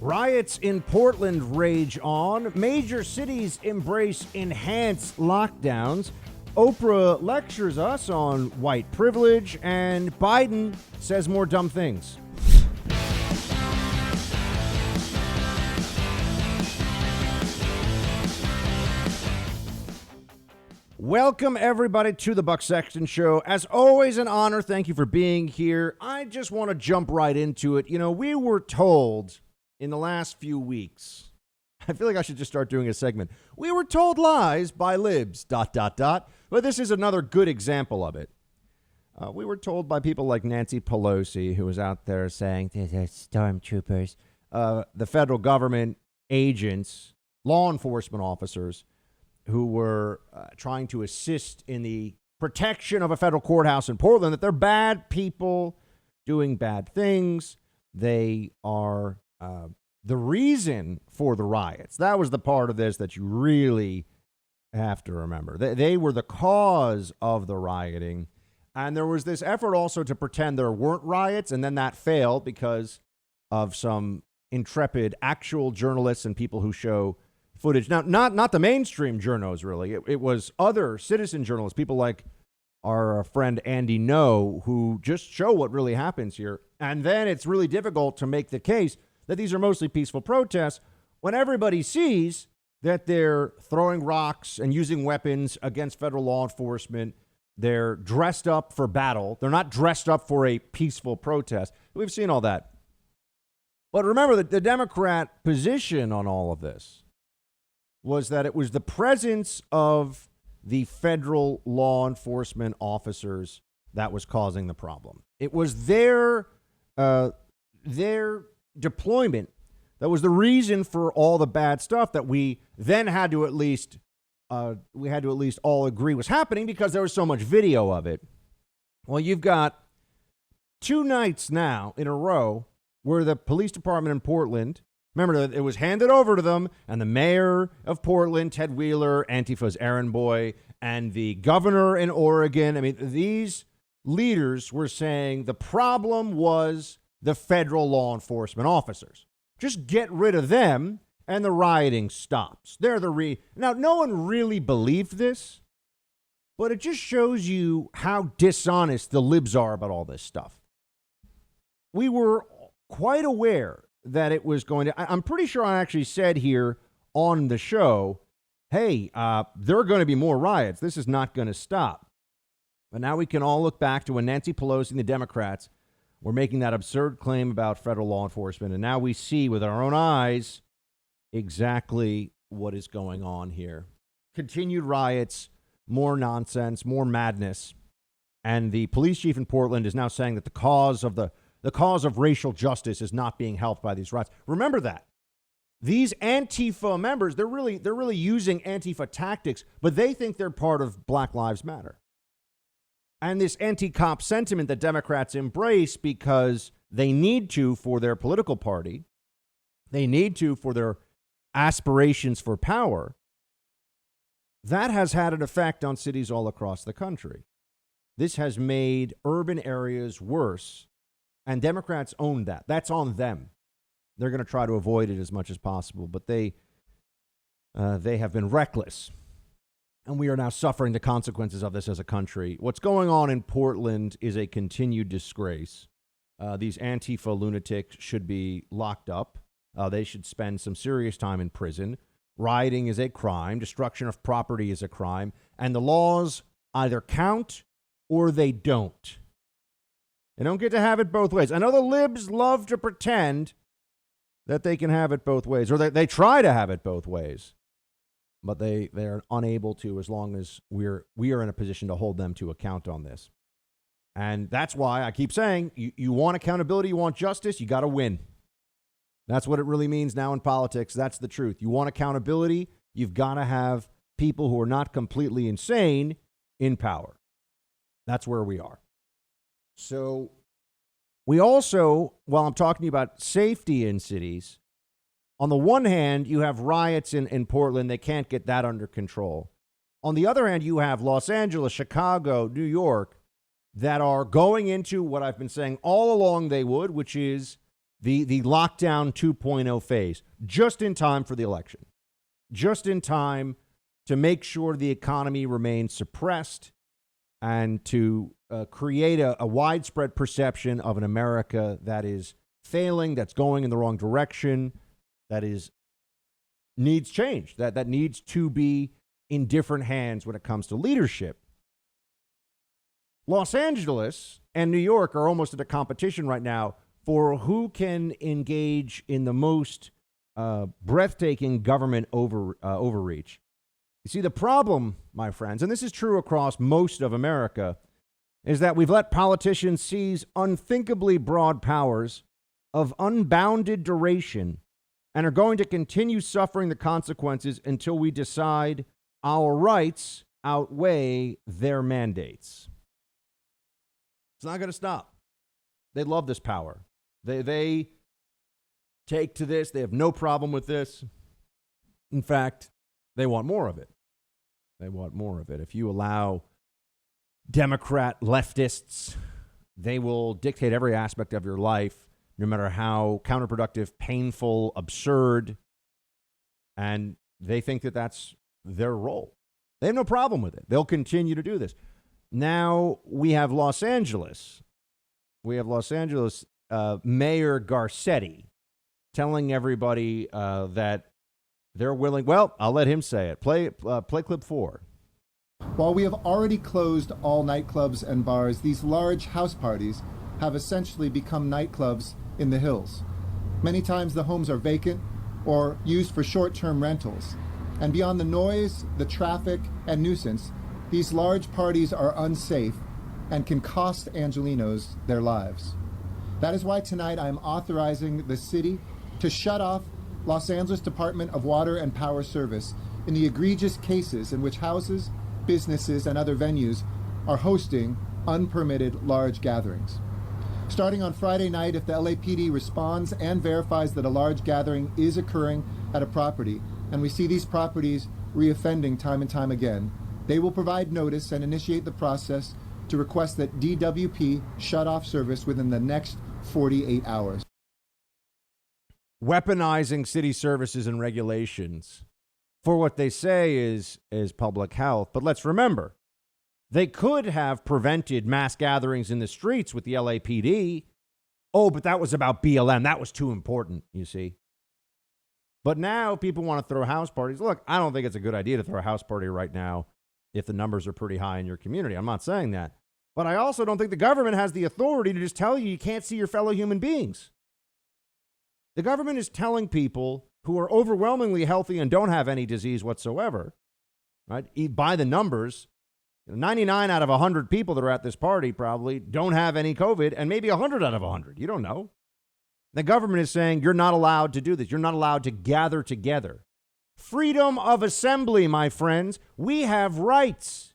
Riots in Portland rage on. Major cities embrace enhanced lockdowns. Oprah lectures us on white privilege, and Biden says more dumb things. Welcome, everybody, to the Buck Sexton Show. As always, an honor. Thank you for being here. I just want to jump right into it. You know, we were told in the last few weeks, I feel like I should just start doing a segment. We were told lies by libs, ... But this is another good example of it. We were told by people like Nancy Pelosi, who was out there saying, "These are stormtroopers," the federal government agents, law enforcement officers, who were trying to assist in the protection of a federal courthouse in Portland, that they're bad people doing bad things. They are the reason for the riots. That was the part of this that you really have to remember. They were the cause of the rioting. And there was this effort also to pretend there weren't riots, and then that failed because of some intrepid actual journalists and people who show footage. Now, not the mainstream journos, really. It was other citizen journalists, people like our friend Andy No, who just show what really happens here. And then it's really difficult to make the case that these are mostly peaceful protests when everybody sees that they're throwing rocks and using weapons against federal law enforcement. They're dressed up for battle. They're not dressed up for a peaceful protest. We've seen all that. But remember that the Democrat position on all of this was that it was the presence of the federal law enforcement officers that was causing the problem. It was their deployment that was the reason for all the bad stuff that we then had to at least all agree was happening because there was so much video of it. Well, you've got 2 nights now in a row where the police department in Portland, remember, it was handed over to them, and the mayor of Portland, Ted Wheeler, Antifa's errand boy, and the governor in Oregon, I mean, these leaders were saying the problem was the federal law enforcement officers. Just get rid of them, and the rioting stops. They're the Now, no one really believed this, but it just shows you how dishonest the libs are about all this stuff. We were quite aware that it was going to, I'm pretty sure I actually said here on the show, hey, there are going to be more riots. This is not going to stop. But now we can all look back to when Nancy Pelosi and the Democrats were making that absurd claim about federal law enforcement. And now we see with our own eyes exactly what is going on here. Continued riots, more nonsense, more madness. And the police chief in Portland is now saying that the cause of racial justice is not being helped by these riots. Remember that. These Antifa members, they're really using Antifa tactics, but they think they're part of Black Lives Matter. And this anti-cop sentiment that Democrats embrace because they need to for their political party, they need to for their aspirations for power, that has had an effect on cities all across the country. This has made urban areas worse, and Democrats own that. That's on them. They're going to try to avoid it as much as possible, but they have been reckless. And we are now suffering the consequences of this as a country. What's going on in Portland is a continued disgrace. These Antifa lunatics should be locked up. They should spend some serious time in prison. Rioting is a crime. Destruction of property is a crime. And the laws either count or they don't. They don't get to have it both ways. I know the libs love to pretend that they can have it both ways, or they try to have it both ways. But they're unable to as long as we are in a position to hold them to account on this. And that's why I keep saying, you want accountability, you want justice, you got to win. That's what it really means now in politics. That's the truth. You want accountability, you've got to have people who are not completely insane in power. That's where we are. So we also, while I'm talking to you about safety in cities, on the one hand, you have riots in Portland. They can't get that under control. On the other hand, you have Los Angeles, Chicago, New York that are going into what I've been saying all along they would, which is the lockdown 2.0 phase, just in time for the election, just in time to make sure the economy remains suppressed and to create a widespread perception of an America that is failing, that's going in the wrong direction, that needs change, that needs to be in different hands when it comes to leadership. Los Angeles and New York are almost at a competition right now for who can engage in the most breathtaking government overreach. You see, the problem, my friends, and this is true across most of America, is that we've let politicians seize unthinkably broad powers of unbounded duration and are going to continue suffering the consequences until we decide our rights outweigh their mandates. It's not going to stop. They love this power. They take to this. They have no problem with this. In fact, they want more of it. They want more of it. If you allow Democrat leftists, they will dictate every aspect of your life, no matter how counterproductive, painful, absurd. And they think that that's their role. They have no problem with it. They'll continue to do this. Now we have Los Angeles. We have Los Angeles Mayor Garcetti telling everybody that they're willing. Well, I'll let him say it. Play clip 4. While we have already closed all nightclubs and bars, these large house parties have essentially become nightclubs in the hills. Many times the homes are vacant or used for short-term rentals. And beyond the noise, the traffic, and nuisance, these large parties are unsafe and can cost Angelenos their lives. That is why tonight I am authorizing the city to shut off Los Angeles Department of Water and Power Service in the egregious cases in which houses, businesses, and other venues are hosting unpermitted large gatherings. Starting on Friday night, if the LAPD responds and verifies that a large gathering is occurring at a property, and we see these properties reoffending time and time again, they will provide notice and initiate the process to request that DWP shut off service within the next 48 hours. Weaponizing city services and regulations for what they say is public health. But let's remember, they could have prevented mass gatherings in the streets with the LAPD. Oh, but that was about BLM. That was too important, you see. But now people want to throw house parties. Look, I don't think it's a good idea to throw a house party right now if the numbers are pretty high in your community. I'm not saying that. But I also don't think the government has the authority to just tell you can't see your fellow human beings. The government is telling people who are overwhelmingly healthy and don't have any disease whatsoever, right? By the numbers, 99 out of 100 people that are at this party probably don't have any COVID, and maybe 100 out of 100. You don't know. The government is saying you're not allowed to do this. You're not allowed to gather together. Freedom of assembly, my friends. We have rights.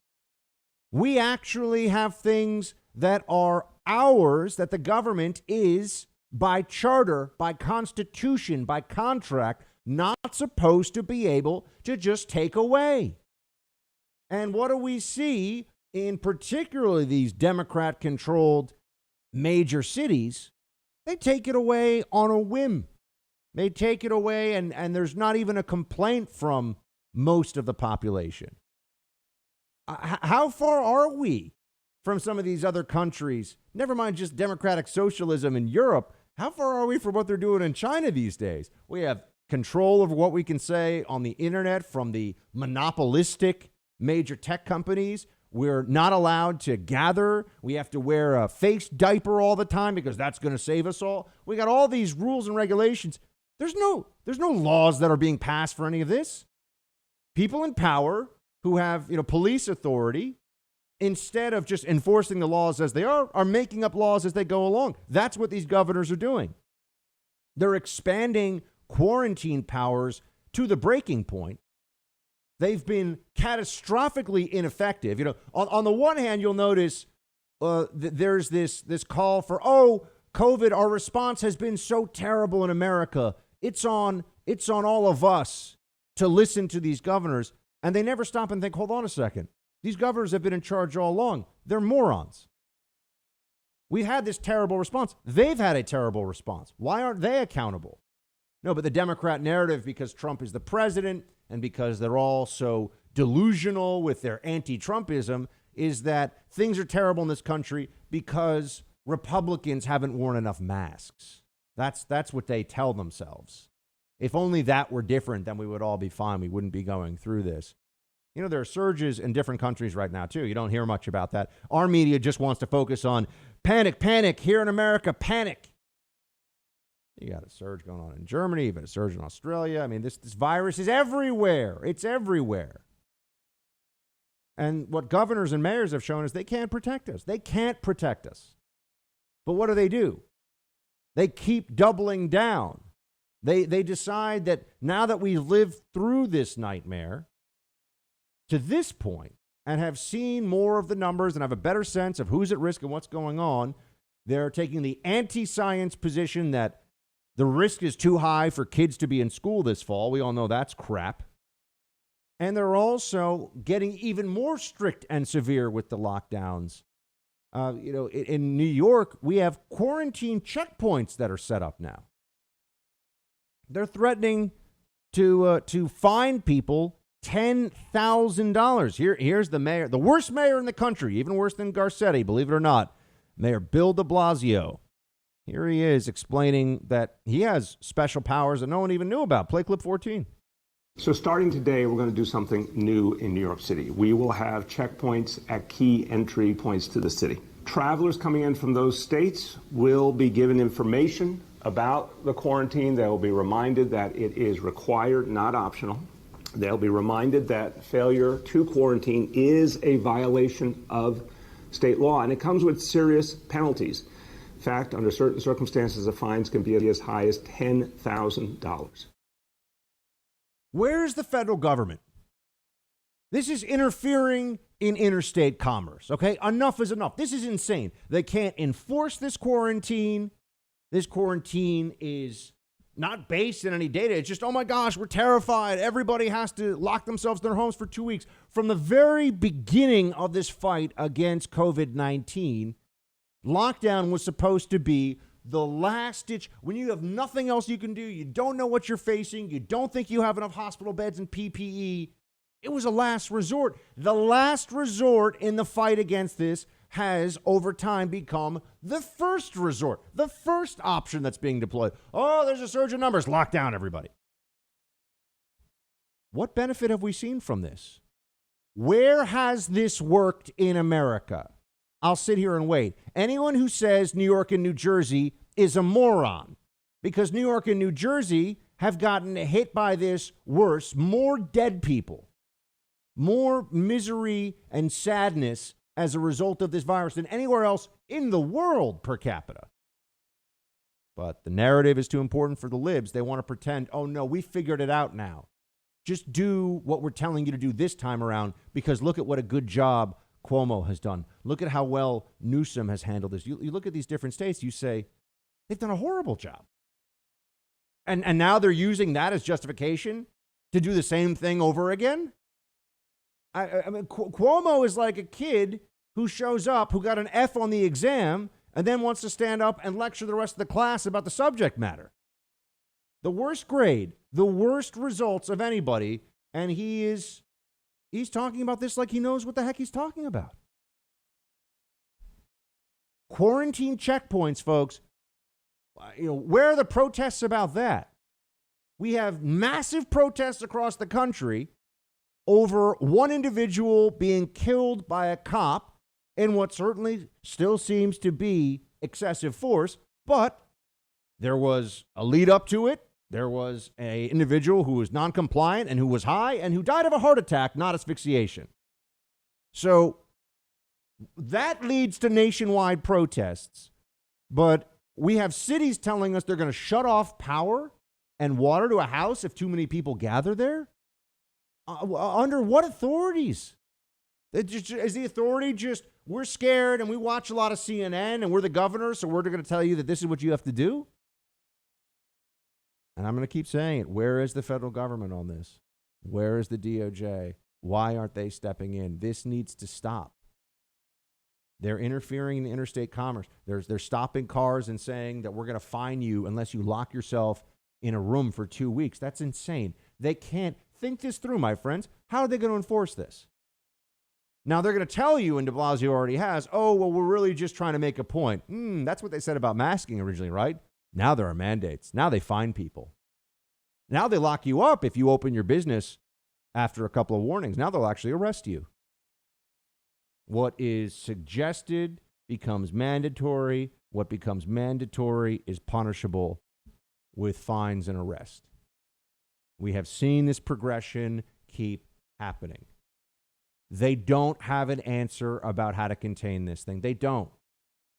We actually have things that are ours that the government is, by charter, by constitution, by contract, not supposed to be able to just take away. And what do we see in particularly these Democrat-controlled major cities? They take it away on a whim. They take it away, and there's not even a complaint from most of the population. How far are we from some of these other countries? Never mind just democratic socialism in Europe. How far are we from what they're doing in China these days? We have control over what we can say on the internet from the monopolistic major tech companies. We're not allowed to gather. We have to wear a face diaper all the time because that's going to save us all. We got all these rules and regulations. There's no laws that are being passed for any of this. People in power who have, police authority, instead of just enforcing the laws as they are making up laws as they go along. That's what these governors are doing. They're expanding quarantine powers to the breaking point. They've been catastrophically ineffective. On the one hand, you'll notice there's this call for, COVID, our response has been so terrible in America. It's on all of us to listen to these governors. And they never stop and think, hold on a second. These governors have been in charge all along. They're morons. We had this terrible response. They've had a terrible response. Why aren't they accountable? No, but the Democrat narrative, because Trump is the president and because they're all so delusional with their anti-Trumpism, is that things are terrible in this country because Republicans haven't worn enough masks. That's what they tell themselves. If only that were different, then we would all be fine. We wouldn't be going through this. You know, there are surges in different countries right now, too. You don't hear much about that. Our media just wants to focus on panic, panic, here in America, panic. You got a surge going on in Germany, even a surge in Australia. I mean, this virus is everywhere. It's everywhere. And what governors and mayors have shown is they can't protect us. They can't protect us. But what do? They keep doubling down. They decide that now that we lived through this nightmare to this point and have seen more of the numbers and have a better sense of who's at risk and what's going on, they're taking the anti-science position that the risk is too high for kids to be in school this fall. We all know that's crap. And they're also getting even more strict and severe with the lockdowns. In New York, we have quarantine checkpoints that are set up now. They're threatening to fine people $10,000. Here's the mayor, the worst mayor in the country, even worse than Garcetti, believe it or not, Mayor Bill de Blasio. Here he is explaining that he has special powers that no one even knew about. Play clip 14. So starting today, we're going to do something new in New York City. We will have checkpoints at key entry points to the city. Travelers coming in from those states will be given information about the quarantine. They will be reminded that it is required, not optional. They'll be reminded that failure to quarantine is a violation of state law, and it comes with serious penalties. In fact, under certain circumstances, the fines can be as high as $10,000. Where's the federal government? This is interfering in interstate commerce, okay? Enough is enough. This is insane. They can't enforce this quarantine. This quarantine is not based in any data. It's just, oh my gosh, we're terrified. Everybody has to lock themselves in their homes for 2 weeks. From the very beginning of this fight against COVID-19, lockdown was supposed to be the last ditch. When you have nothing else you can do, you don't know what you're facing, you don't think you have enough hospital beds and PPE, it was a last resort. The last resort in the fight against this has over time become the first resort, the first option that's being deployed. Oh, there's a surge in numbers. Lock down, everybody. What benefit have we seen from this? Where has this worked in America? I'll sit here and wait. Anyone who says New York and New Jersey is a moron, because New York and New Jersey have gotten hit by this worse, more dead people, more misery and sadness as a result of this virus than anywhere else in the world per capita. But the narrative is too important for the libs. They want to pretend, oh no, we figured it out now. Just do what we're telling you to do this time around, because look at what a good job Cuomo has done. Look at how well Newsom has handled this. You look at these different states, you say, they've done a horrible job. And now they're using that as justification to do the same thing over again? I mean, Cuomo is like a kid who shows up, who got an F on the exam, and then wants to stand up and lecture the rest of the class about the subject matter. The worst grade, the worst results of anybody, and he's talking about this like he knows what the heck he's talking about. Quarantine checkpoints, folks. Where are the protests about that? We have massive protests across the country over one individual being killed by a cop in what certainly still seems to be excessive force, but there was a lead up to it. There was an individual who was non-compliant and who was high and who died of a heart attack, not asphyxiation. So that leads to nationwide protests, but we have cities telling us they're going to shut off power and water to a house if too many people gather there. Under what authorities? Is the authority just, we're scared and we watch a lot of CNN and we're the governor, so we're going to tell you that this is what you have to do? And I'm going to keep saying it. Where is the federal government on this? Where is the DOJ? Why aren't they stepping in? This needs to stop. They're interfering in interstate commerce. They're stopping cars and saying that we're going to fine you unless you lock yourself in a room for 2 weeks. That's insane. They can't think this through, my friends. How are they going to enforce this? Now, they're going to tell you, and de Blasio already has, oh, well, we're really just trying to make a point. That's what they said about masking originally, right? Now there are mandates. Now they fine people. Now they lock you up if you open your business after a couple of warnings. Now they'll actually arrest you. What is suggested becomes mandatory. What becomes mandatory is punishable with fines and arrest. We have seen this progression keep happening. They don't have an answer about how to contain this thing. They don't.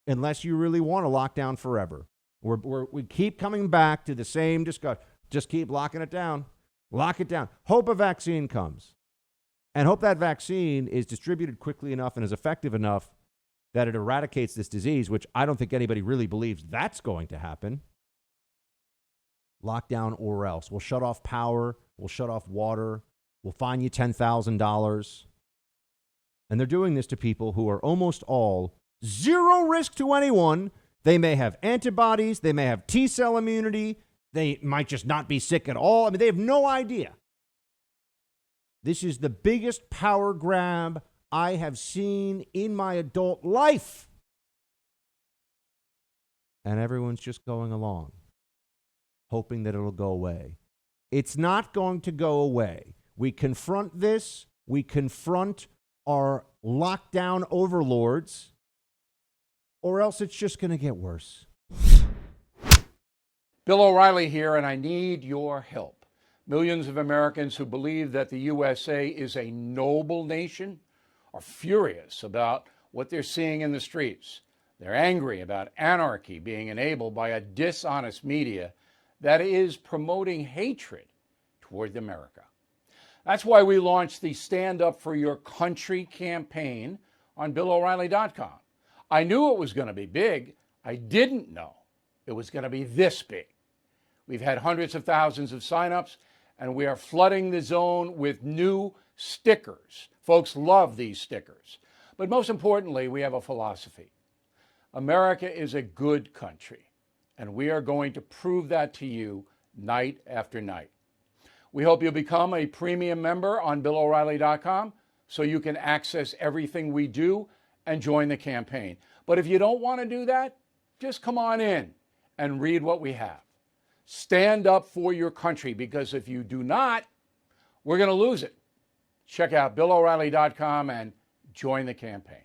Unless you really want to lock down forever. We keep coming back to the same discussion. Just keep locking it down. Lock it down. Hope a vaccine comes. And hope that vaccine is distributed quickly enough and is effective enough that it eradicates this disease, which I don't think anybody really believes that's going to happen. Lockdown or else. We'll shut off power. We'll shut off water. We'll fine you $10,000. And they're doing this to people who are almost all zero risk to anyone. They may have antibodies. They may have T-cell immunity. They might just not be sick at all. I mean, they have no idea. This is the biggest power grab I have seen in my adult life. And everyone's just going along, hoping that it'll go away. It's not going to go away. We confront this. We confront our lockdown overlords, or else it's just going to get worse. Bill O'Reilly here, and I need your help. Millions of Americans who believe that the USA is a noble nation are furious about what they're seeing in the streets. They're angry about anarchy being enabled by a dishonest media that is promoting hatred toward America. That's why we launched the Stand Up for Your Country campaign on BillO'Reilly.com. I knew it was going to be big. I didn't know it was going to be this big. We've had hundreds of thousands of signups, and we are flooding the zone with new stickers. Folks love these stickers. But most importantly, we have a philosophy. America is a good country, and we are going to prove that to you night after night. We hope you'll become a premium member on BillO'Reilly.com so you can access everything we do and join the campaign. But if you don't want to do that, just come on in and read what we have. Stand up for your country, because if you do not, we're going to lose it. Check out BillO'Reilly.com and join the campaign.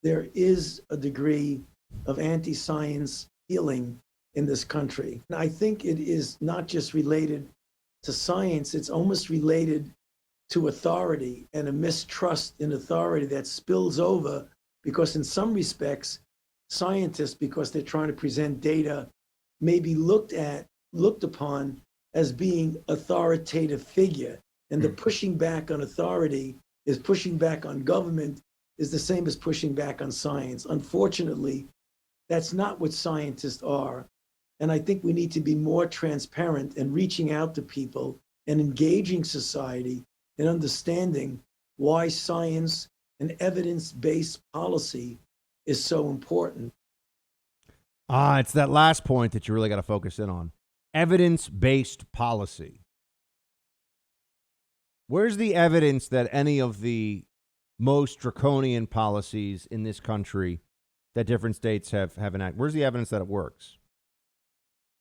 There is a degree of anti-science healing in this country. And I think it is not just related to science, it's almost related to authority and a mistrust in authority that spills over, because in some respects, scientists, because they're trying to present data, may be looked upon as being authoritative figure. And the pushing back on authority is pushing back on government, is the same as pushing back on science. Unfortunately, that's not what scientists are. And I think we need to be more transparent and reaching out to people and engaging society and understanding why science and evidence-based policy is so important. It's that last point that you really got to focus in on. Evidence-based policy. Where's the evidence that any of the most draconian policies in this country that different states have enacted? Where's the evidence that it works?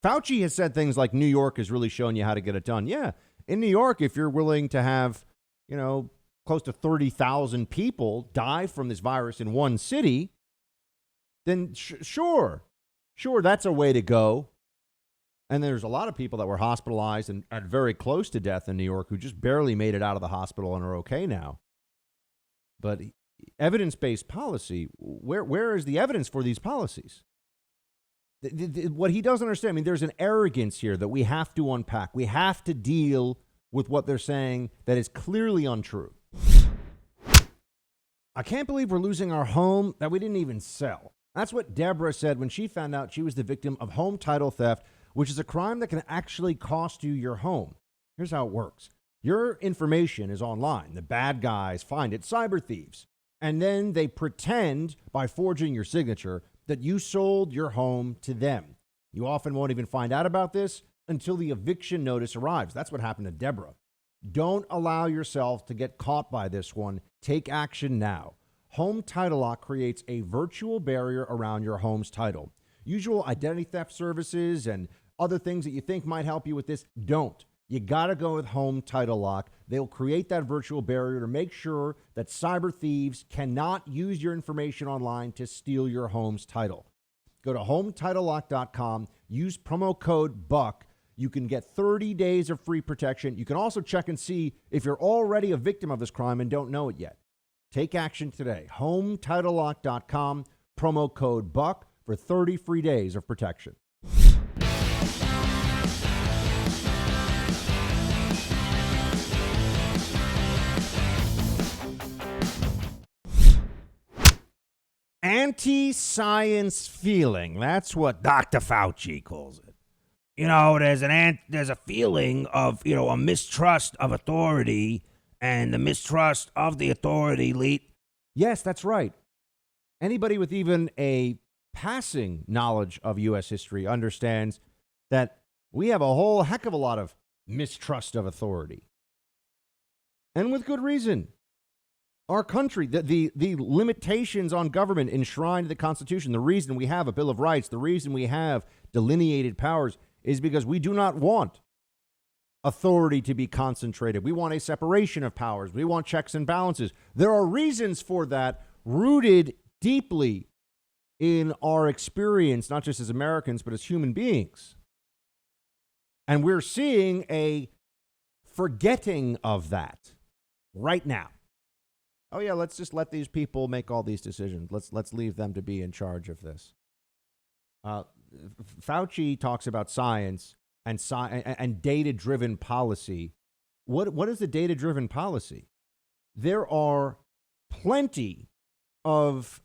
Fauci has said things like New York has really shown you how to get it done. Yeah, in New York, if you're willing to have, close to 30,000 people die from this virus in one city, then sure, that's a way to go. And there's a lot of people that were hospitalized and very close to death in New York who just barely made it out of the hospital and are okay now. But evidence-based policy, where is the evidence for these policies? What he doesn't understand, there's an arrogance here that we have to unpack. We have to deal with what they're saying that is clearly untrue. I can't believe we're losing our home that we didn't even sell. That's what Deborah said when she found out she was the victim of home title theft which is a crime that can actually cost you your home. Here's how it works. Your information is online. The bad guys find it, cyber thieves. And then they pretend, by forging your signature, that you sold your home to them. You often won't even find out about this until the eviction notice arrives. That's what happened to Deborah. Don't allow yourself to get caught by this one. Take action now. Home Title Lock creates a virtual barrier around your home's title. Usual identity theft services and other things that you think might help you with this don't. You got to go with Home Title Lock. They'll create that virtual barrier to make sure that cyber thieves cannot use your information online to steal your home's title. Go to HomeTitleLock.com. Use promo code BUCK. You can get 30 days of free protection. You can also check and see if you're already a victim of this crime and don't know it yet. Take action today. HomeTitleLock.com. Promo code BUCK for 30 free days of protection. Anti-science feeling. That's what Dr. Fauci calls it. You know, there's a feeling of, a mistrust of authority, and the mistrust of the authority lead. Yes, that's right. Anybody with even a passing knowledge of U.S. history understands that we have a whole heck of a lot of mistrust of authority. And with good reason. Our country, the limitations on government enshrined in the Constitution, the reason we have a Bill of Rights, the reason we have delineated powers is because we do not want authority to be concentrated. We want a separation of powers. We want checks and balances. There are reasons for that rooted deeply in our experience, not just as Americans, but as human beings. And we're seeing a forgetting of that right now. Oh, yeah, let's just let these people make all these decisions. Let's leave them to be in charge of this. Fauci talks about science and data-driven policy. What is the data-driven policy? There are plenty of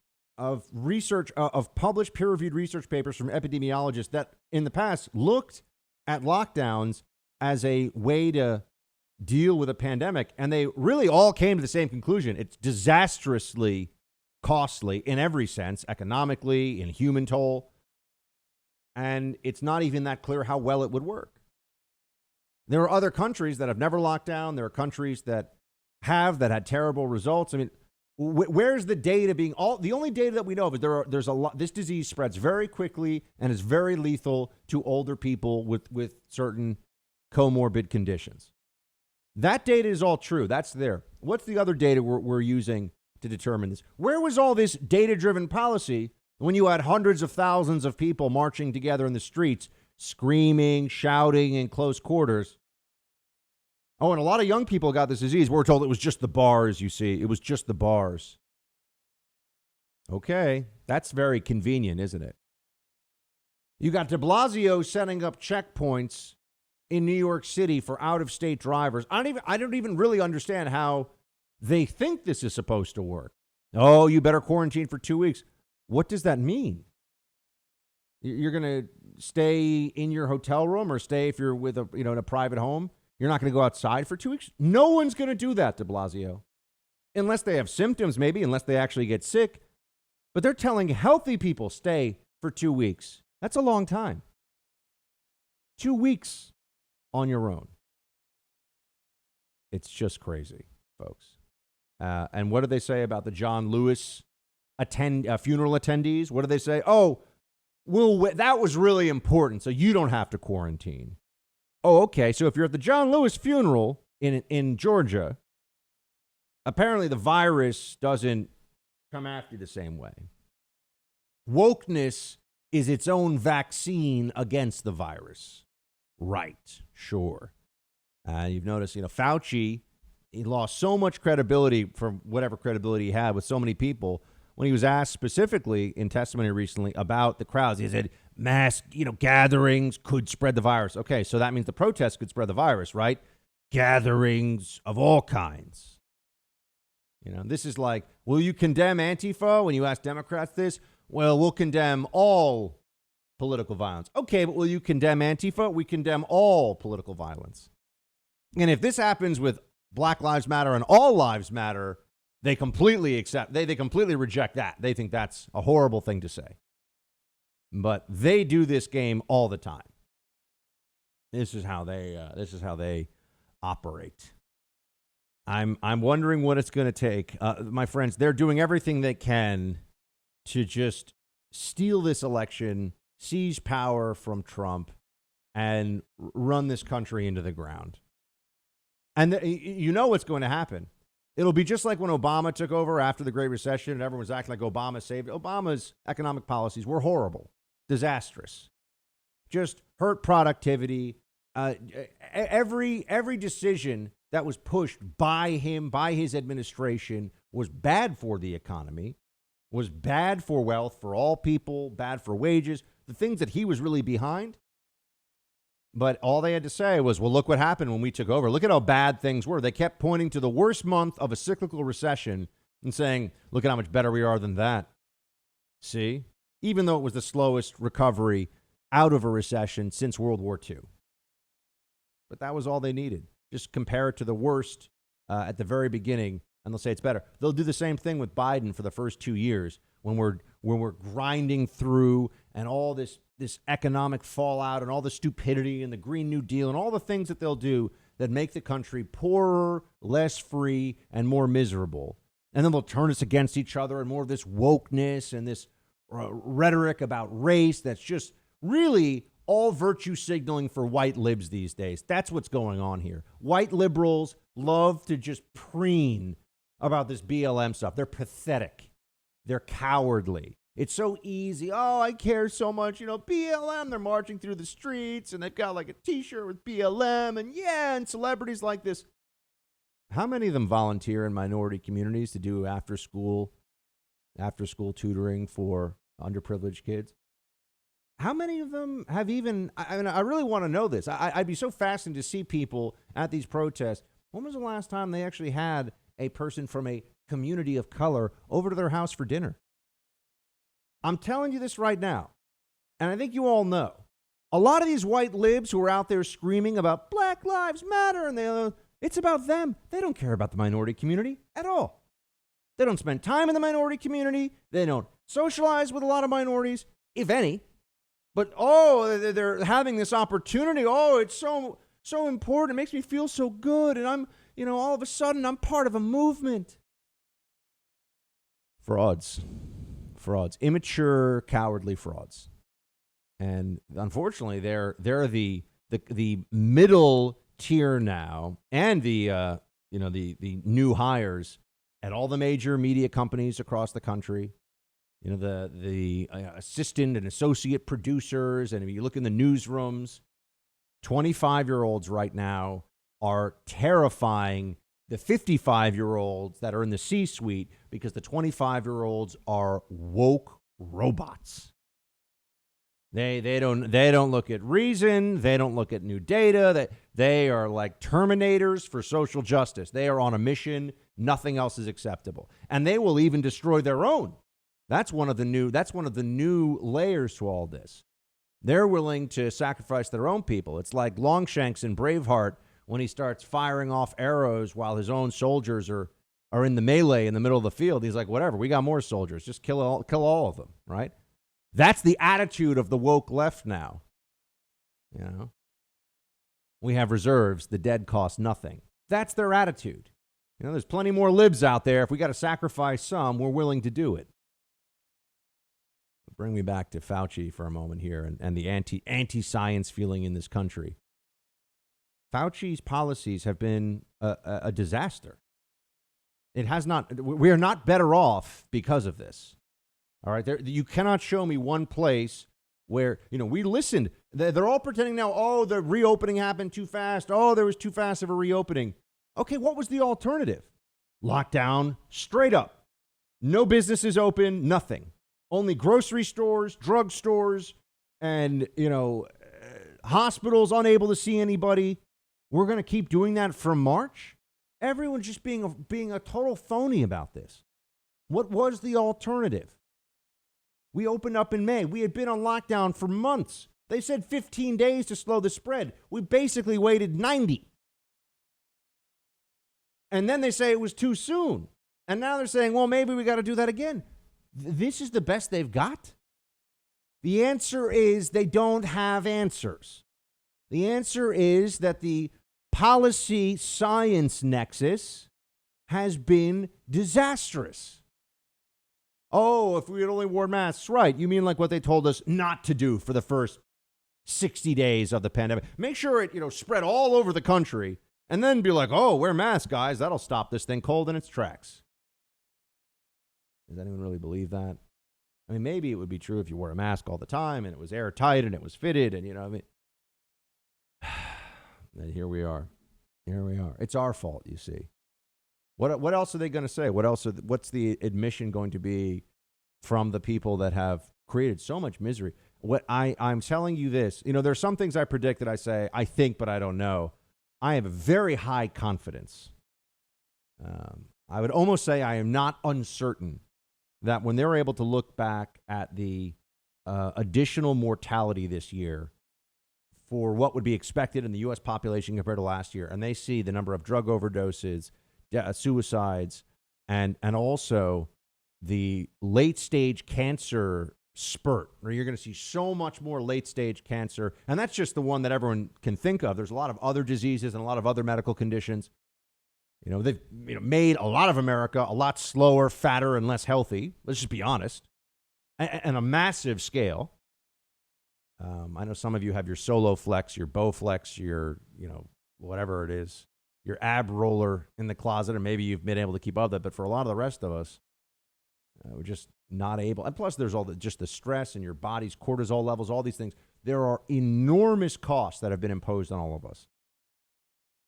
research, of published peer-reviewed research papers from epidemiologists that in the past looked at lockdowns as a way to deal with a pandemic, and they really all came to the same conclusion. It's disastrously costly in every sense, economically, in human toll, and it's not even that clear how well it would work. There are other countries that have never locked down. There are countries that had terrible results. I mean, where's the data being? The only data that we know of is there's a lot. This disease spreads very quickly and is very lethal to older people with certain comorbid conditions. That data is all true. That's there. What's the other data we're using to determine this? Where was all this data-driven policy when you had hundreds of thousands of people marching together in the streets, screaming, shouting in close quarters? Oh, and a lot of young people got this disease. We're told it was just the bars, you see. It was just the bars. Okay, that's very convenient, isn't it? You got de Blasio setting up checkpoints in New York City for out-of-state drivers. I don't even really understand how they think this is supposed to work. Oh, you better quarantine for 2 weeks. What does that mean? You're going to stay in your hotel room or stay if you're with in a private home? You're not going to go outside for 2 weeks? No one's going to do that, de Blasio. Unless they have symptoms, maybe, unless they actually get sick. But they're telling healthy people stay for 2 weeks. That's a long time. 2 weeks on your own. It's just crazy, folks. And what do they say about the John Lewis funeral attendees? What do they say? Oh, that was really important, so you don't have to quarantine. Oh, okay. So if you're at the John Lewis funeral in Georgia, apparently the virus doesn't come after you the same way. Wokeness is its own vaccine against the virus. Right, sure. You've noticed, Fauci, he lost so much credibility from whatever credibility he had with so many people. When he was asked specifically in testimony recently about the crowds, he said mass, gatherings could spread the virus. Okay, so that means the protests could spread the virus, right? Gatherings of all kinds. This is like, will you condemn Antifa? When you ask Democrats this, well, we'll condemn all political violence. Okay, but will you condemn Antifa? We condemn all political violence. And if this happens with Black Lives Matter and All Lives Matter, they completely they completely reject that. They think that's a horrible thing to say. But they do this game all the time. This is how they operate. I'm wondering what it's going to take. My friends, they're doing everything they can to just steal this election, seize power from Trump, and run this country into the ground. And you know what's going to happen. It'll be just like when Obama took over after the Great Recession and everyone was acting like Obama saved. Obama's economic policies were horrible, disastrous, just hurt productivity. Every decision that was pushed by him, by his administration, was bad for the economy, was bad for wealth for all people, bad for wages, the things that he was really behind. But all they had to say was, well, look what happened when we took over. Look at how bad things were. They kept pointing to the worst month of a cyclical recession and saying, look at how much better we are than that. See? Even though it was the slowest recovery out of a recession since World War II. But that was all they needed. Just compare it to the worst at the very beginning, and they'll say it's better. They'll do the same thing with Biden for the first 2 years when we're grinding through and all this economic fallout and all the stupidity and the Green New Deal and all the things that they'll do that make the country poorer, less free, and more miserable. And then they'll turn us against each other and more of this wokeness and this rhetoric about race that's just really all virtue signaling for white libs these days. That's what's going on here. White liberals love to just preen about this BLM stuff. They're pathetic. They're cowardly. It's so easy. Oh, I care so much. You know, BLM, they're marching through the streets and they've got like a T-shirt with BLM and celebrities like this. How many of them volunteer in minority communities to do after school tutoring for underprivileged kids? How many of them have even, I really want to know this. I'd be so fascinated to see people at these protests. When was the last time they actually had a person from a community of color over to their house for dinner? I'm telling you this right now, and I think you all know. A lot of these white libs who are out there screaming about Black Lives Matter, and it's about them. They don't care about the minority community at all. They don't spend time in the minority community. They don't socialize with a lot of minorities, if any. But, they're having this opportunity. Oh, it's so important. It makes me feel so good. And I'm, all of a sudden, I'm part of a movement. Frauds. Immature, cowardly frauds. And unfortunately, they're the middle tier now, and the new hires at all the major media companies across the country. The assistant and associate producers, and if you look in the newsrooms, 25-year-olds right now are terrifying the 55-year-olds that are in the C-suite because the 25-year-olds are woke robots. They don't look at reason. They don't look at new data. They are like Terminators for social justice. They are on a mission. Nothing else is acceptable, and they will even destroy their own. That's one of the new layers to all this. They're willing to sacrifice their own people. It's like Longshanks in Braveheart when he starts firing off arrows while his own soldiers are in the melee in the middle of the field. He's like, whatever, we got more soldiers. Just kill all of them, right? That's the attitude of the woke left now. We have reserves. The dead cost nothing. That's their attitude. There's plenty more libs out there. If we got to sacrifice some, we're willing to do it. Bring me back to Fauci for a moment here and the anti-science feeling in this country. Fauci's policies have been a disaster. It has not. We are not better off because of this. All right, you cannot show me one place where we listened. They're all pretending now. Oh, the reopening happened too fast. Oh, there was too fast of a reopening. Okay, what was the alternative? Lockdown, straight up. No businesses open. Nothing. Only grocery stores, drug stores, and, hospitals unable to see anybody. We're going to keep doing that from March? Everyone's just being a total phony about this. What was the alternative? We opened up in May. We had been on lockdown for months. They said 15 days to slow the spread. We basically waited 90. And then they say it was too soon. And now they're saying, well, maybe we got to do that again. This is the best they've got? The answer is they don't have answers. The answer is that the policy science nexus has been disastrous. Oh, if we had only worn masks, right. You mean like what they told us not to do for the first 60 days of the pandemic. Make sure it, spread all over the country and then be like, oh, wear masks, guys. That'll stop this thing cold in its tracks. Does anyone really believe that? I mean, maybe it would be true if you wore a mask all the time and it was airtight and it was fitted and, and here we are. Here we are. It's our fault, you see. What else are they going to say? What's the admission going to be from the people that have created so much misery? I'm telling you this, there's some things I predict that I say, I think, but I don't know. I have a very high confidence. I would almost say I am not uncertain that when they're able to look back at the additional mortality this year for what would be expected in the U.S. population compared to last year, and they see the number of drug overdoses, suicides, and also the late-stage cancer spurt, where you're going to see so much more late-stage cancer, and that's just the one that everyone can think of. There's a lot of other diseases and a lot of other medical conditions. They've made a lot of America a lot slower, fatter, and less healthy. Let's just be honest. And a massive scale. I know some of you have your Solo Flex, your Bowflex, your, whatever it is, your ab roller in the closet, or maybe you've been able to keep up with that. But for a lot of the rest of us, we're just not able. And plus, there's just the stress and your body's cortisol levels, all these things. There are enormous costs that have been imposed on all of us.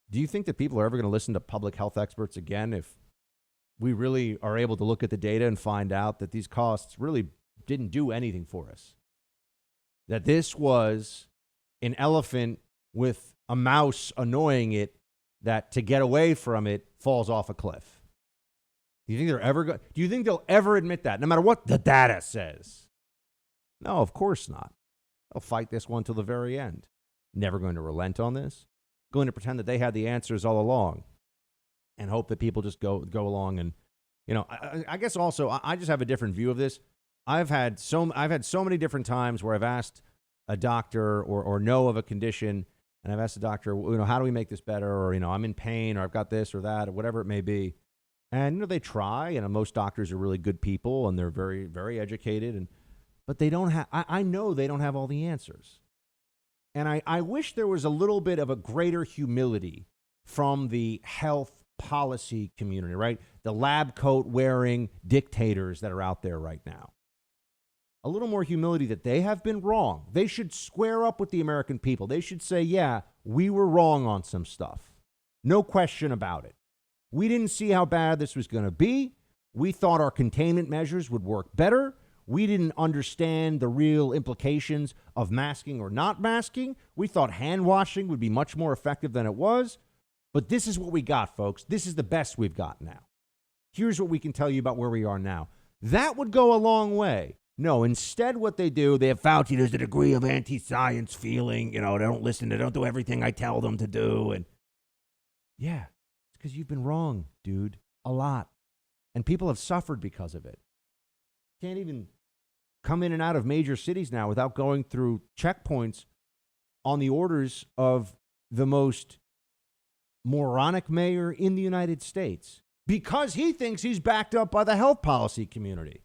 Do you think that people are ever going to listen to public health experts again if we really are able to look at the data and find out that these costs really didn't do anything for us? That this was an elephant with a mouse annoying it, that to get away from it falls off a cliff. Do you think do you think they'll ever admit that, no matter what the data says? No, of course not. They'll fight this one till the very end. Never going to relent on this. Going to pretend that they had the answers all along and hope that people just go along. And, I guess also I just have a different view of this. I've had so many different times where I've asked a doctor or know of a condition, and I've asked the doctor, how do we make this better? Or, I'm in pain, or I've got this or that, or whatever it may be. And, they try, and most doctors are really good people, and they're very, very educated. But they don't have, I know they don't have all the answers. And I wish there was a little bit of a greater humility from the health policy community, right? The lab coat wearing dictators that are out there right now. A little more humility that they have been wrong. They should square up with the American people. They should say, yeah, we were wrong on some stuff. No question about it. We didn't see how bad this was going to be. We thought our containment measures would work better. We didn't understand the real implications of masking or not masking. We thought hand washing would be much more effective than it was. But this is what we got, folks. This is the best we've got now. Here's what we can tell you about where we are now. That would go a long way. No, instead what they do, they have Fauci. There's a degree of anti-science feeling. They don't listen. They don't do everything I tell them to do. And yeah, it's because you've been wrong, dude, a lot. And people have suffered because of it. Can't even come in and out of major cities now without going through checkpoints on the orders of the most moronic mayor in the United States because he thinks he's backed up by the health policy community.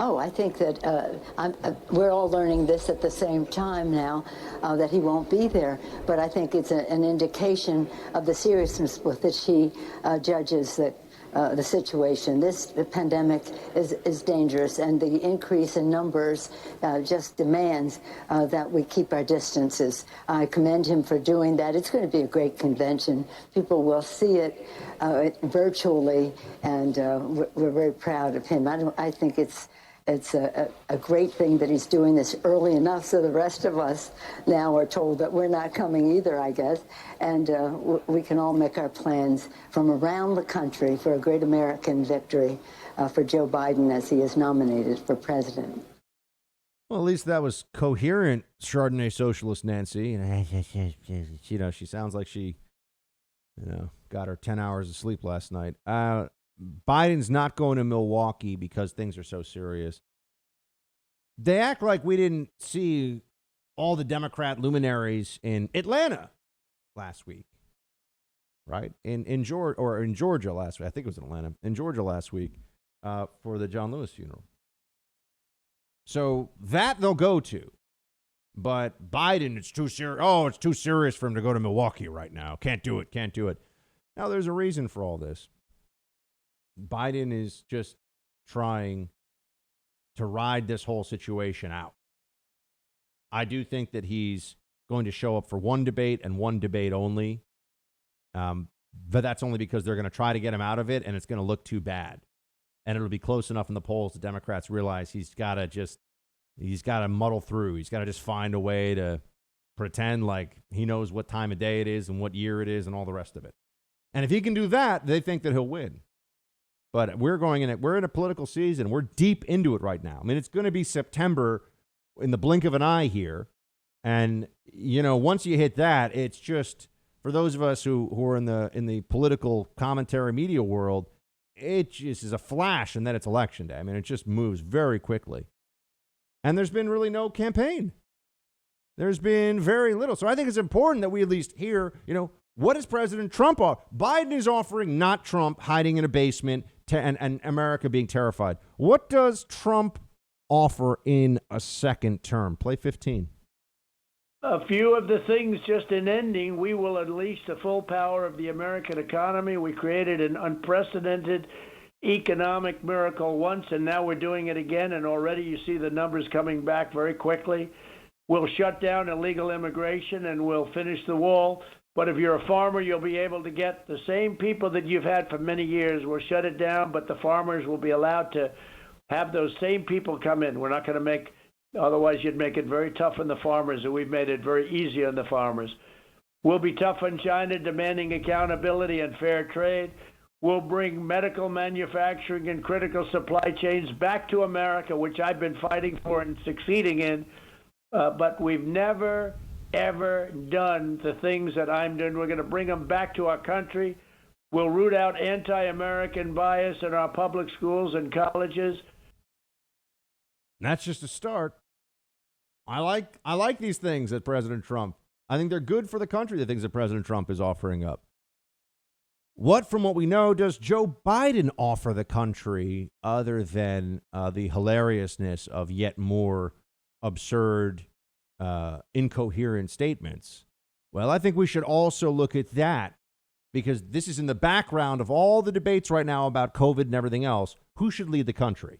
Oh, I think that we're all learning this at the same time now, that he won't be there. But I think it's an indication of the seriousness with which he judges the situation. The pandemic is dangerous, and the increase in numbers just demands that we keep our distances. I commend him for doing that. It's going to be a great convention. People will see it virtually, and we're very proud of him. I think it's it's a great thing that he's doing this early enough so the rest of us now are told that we're not coming either, I guess. And we can all make our plans from around the country for a great American victory for Joe Biden as he is nominated for president. Well, at least that was coherent Chardonnay socialist Nancy. She sounds like she, got her 10 hours of sleep last night. Biden's not going to Milwaukee because things are so serious. They act like we didn't see all the Democrat luminaries in Atlanta last week, right? In Georgia last week. I think it was in Atlanta. In Georgia last week for the John Lewis funeral. So that they'll go to. But Biden, it's too serious. Oh, it's too serious for him to go to Milwaukee right now. Can't do it. Now, there's a reason for all this. Biden is just trying to ride this whole situation out. I do think that he's going to show up for one debate and one debate only. But that's only because they're going to try to get him out of it, and it's going to look too bad. And it'll be close enough in the polls the Democrats realize he's got to muddle through. He's got to just find a way to pretend like he knows what time of day it is and what year it is and all the rest of it. And if he can do that, they think that he'll win. But we're in a political season. We're deep into it right now. I mean, it's going to be September in the blink of an eye here. And, once you hit that, it's just, for those of us who are in the political commentary media world, it just is a flash and then it's election day. I mean, it just moves very quickly. And there's been really no campaign. There's been very little. So I think it's important that we at least hear, what is President Trump offer? Biden is offering not Trump hiding in a basement and America being terrified. What does Trump offer in a second term? Play 15. A few of the things just in ending, we will unleash the full power of the American economy. We created an unprecedented economic miracle once, and now we're doing it again, and already you see the numbers coming back very quickly. We'll shut down illegal immigration, and we'll finish the wall. But if you're a farmer, you'll be able to get the same people that you've had for many years. We'll shut it down, but the farmers will be allowed to have those same people come in. We're not going to otherwise you'd make it very tough on the farmers, and we've made it very easy on the farmers. We'll be tough on China, demanding accountability and fair trade. We'll bring medical manufacturing and critical supply chains back to America, which I've been fighting for and succeeding in. But we've never, ever done the things that I'm doing. We're going to bring them back to our country. We'll root out anti-American bias in our public schools and colleges. That's just a start. I like these things that President Trump. I think they're good for the country, the things that President Trump is offering up. What, from what we know, does Joe Biden offer the country other than the hilariousness of yet more absurd, incoherent statements? Well, I think we should also look at that because this is in the background of all the debates right now about COVID and everything else. Who should lead the country?